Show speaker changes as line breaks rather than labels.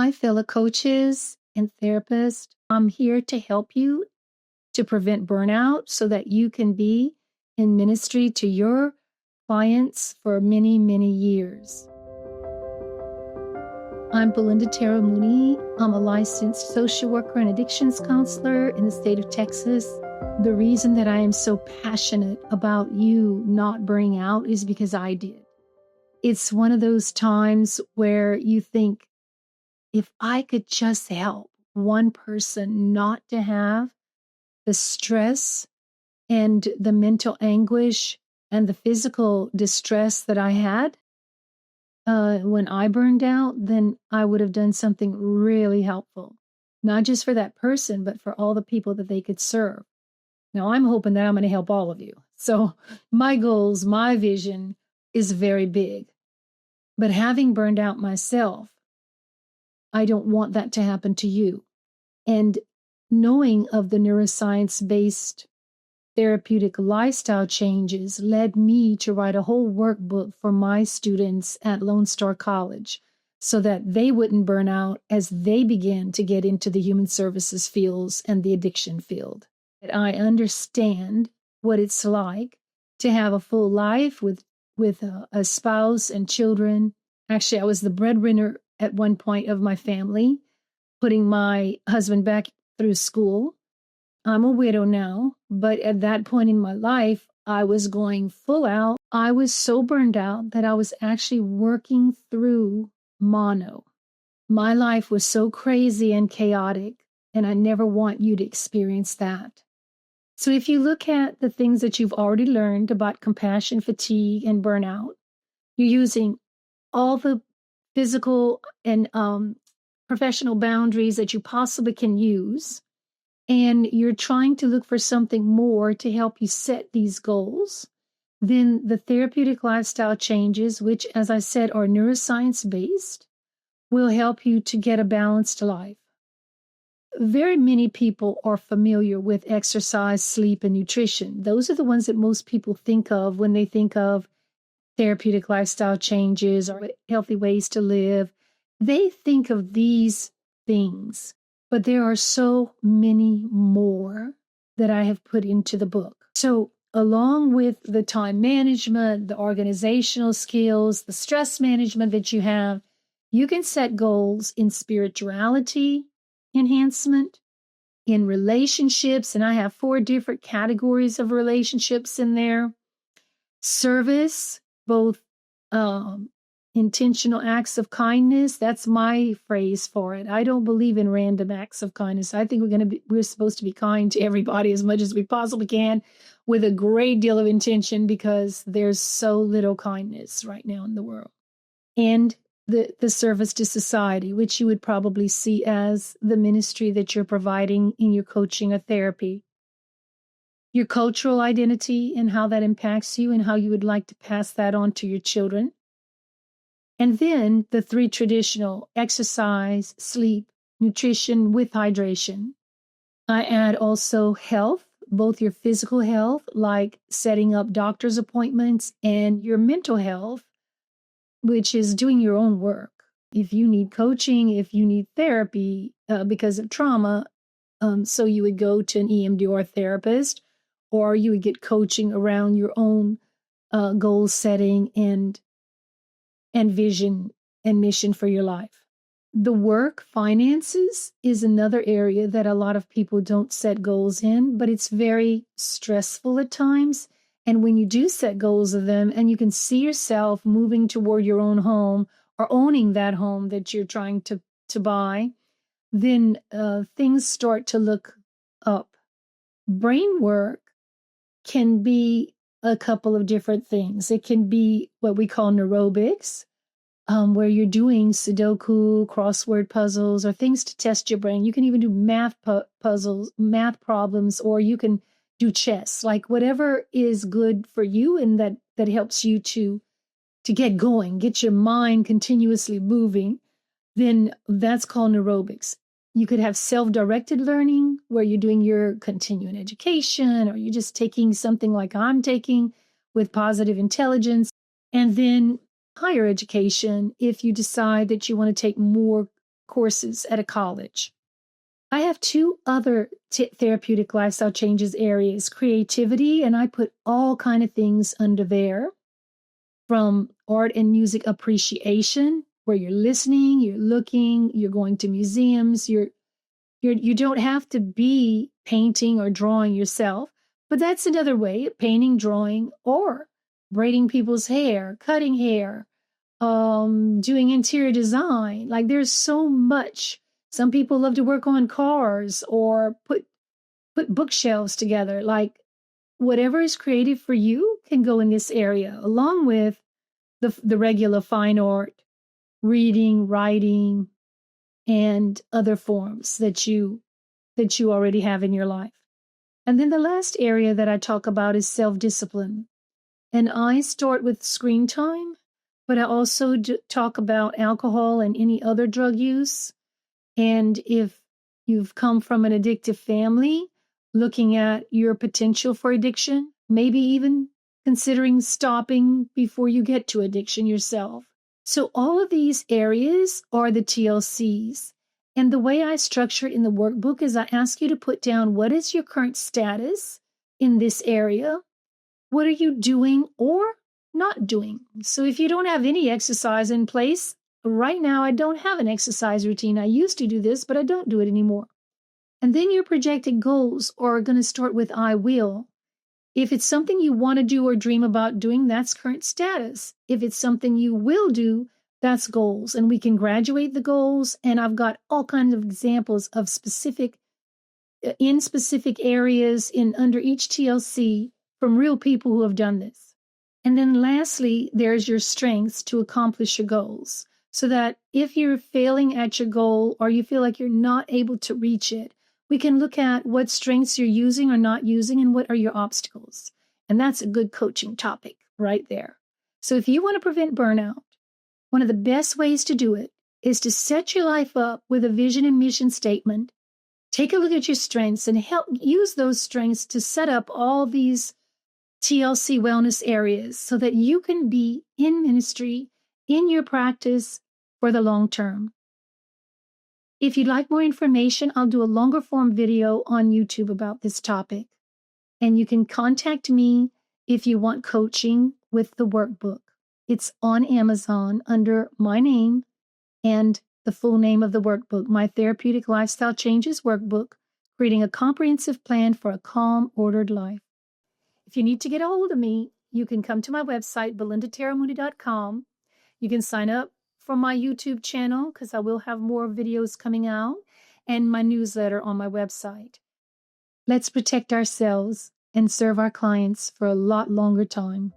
Hi, fellow coaches and therapists. I'm here to help you to prevent burnout so that you can be in ministry to your clients for many, many years. I'm Belinda Tara Mooney. I'm a licensed social worker and addictions counselor in the state of Texas. The reason that I am so passionate about you not burning out is because I did. It's one of those times where you think, if I could just help one person not to have the stress and the mental anguish and the physical distress that I had when I burned out, then I would have done something really helpful, not just for that person, but for all the people that they could serve. Now, I'm hoping that I'm going to help all of you. So my goals, my vision is very big. But having burned out myself, I don't want that to happen to you. And knowing of the neuroscience-based therapeutic lifestyle changes led me to write a whole workbook for my students at Lone Star College so that they wouldn't burn out as they began to get into the human services fields and the addiction field. That I understand what it's like to have a full life with a spouse and children. Actually, I was the breadwinner at one point of my family, putting my husband back through school. I'm a widow now, but at that point in my life, I was going full out. I was so burned out that I was actually working through mono. My life was so crazy and chaotic, and I never want you to experience that. So if you look at the things that you've already learned about compassion, fatigue, and burnout, you're using all the physical and professional boundaries that you possibly can use, and you're trying to look for something more to help you set these goals, then the therapeutic lifestyle changes, which, as I said, are neuroscience-based, will help you to get a balanced life. Very many people are familiar with exercise, sleep, and nutrition. Those are the ones that most people think of when they think of therapeutic lifestyle changes or healthy ways to live. They think of these things, but there are so many more that I have put into the book. So along with the time management, the organizational skills, the stress management that you have, you can set goals in spirituality enhancement, in relationships, and I have 4 different categories of relationships in there. Service, both intentional acts of kindness. That's my phrase for it. I don't believe in random acts of kindness. I think we're supposed to be kind to everybody as much as we possibly can, with a great deal of intention, because there's so little kindness right now in the world. And the service to society, which you would probably see as the ministry that you're providing in your coaching or therapy. Your cultural identity and how that impacts you and how you would like to pass that on to your children. And then the 3 traditional: exercise, sleep, nutrition with hydration. I add also health, both your physical health, like setting up doctor's appointments, and your mental health, which is doing your own work. If you need coaching, if you need therapy because of trauma, so you would go to an EMDR therapist, or you would get coaching around your own goal setting and vision and mission for your life. The work finances is another area that a lot of people don't set goals in, but it's very stressful at times. And when you do set goals of them and you can see yourself moving toward your own home or owning that home that you're trying to buy, then things start to look up. Brain work can be a couple of different things. It can be what we call neurobics, where you're doing Sudoku, crossword puzzles, or things to test your brain. You can even do math puzzles, math problems, or you can do chess, like whatever is good for you and that helps you to get going, get your mind continuously moving, then that's called neurobics. You could have self-directed learning, where you're doing your continuing education, or you're just taking something like I'm taking with positive intelligence. And then higher education, if you decide that you want to take more courses at a college. I have two other therapeutic lifestyle changes areas, creativity, and I put all kind of things under there, from art and music appreciation, where you're listening, you're looking, you're going to museums, you don't have to be painting or drawing yourself, but that's another way, painting, drawing, or braiding people's hair, cutting hair, doing interior design. Like there's so much. Some people love to work on cars or put bookshelves together. Like whatever is creative for you can go in this area, along with the regular fine art, reading, writing, and other forms that you already have in your life. And then the last area that I talk about is self-discipline. And I start with screen time, but I also talk about alcohol and any other drug use. And if you've come from an addictive family, looking at your potential for addiction, maybe even considering stopping before you get to addiction yourself. So all of these areas are the TLCs. And the way I structure it in the workbook is I ask you to put down what is your current status in this area? What are you doing or not doing? So if you don't have any exercise in place, right now I don't have an exercise routine. I used to do this, but I don't do it anymore. And then your projected goals are going to start with I will. If it's something you want to do or dream about doing, that's current status. If it's something you will do, that's goals. And we can graduate the goals. And I've got all kinds of examples of specific areas in under each TLC from real people who have done this. And then lastly, there's your strengths to accomplish your goals. So that if you're failing at your goal or you feel like you're not able to reach it, we can look at what strengths you're using or not using and what are your obstacles. And that's a good coaching topic right there. So if you want to prevent burnout, one of the best ways to do it is to set your life up with a vision and mission statement. Take a look at your strengths and help use those strengths to set up all these TLC wellness areas so that you can be in ministry, in your practice for the long term. If you'd like more information, I'll do a longer form video on YouTube about this topic. And you can contact me if you want coaching with the workbook. It's on Amazon under my name and the full name of the workbook, My Therapeutic Lifestyle Changes Workbook, Creating a Comprehensive Plan for a Calm, Ordered Life. If you need to get a hold of me, you can come to my website, belindateramooney.com. You can sign up for my YouTube channel because I will have more videos coming out, and my newsletter on my website. Let's protect ourselves and serve our clients for a lot longer time.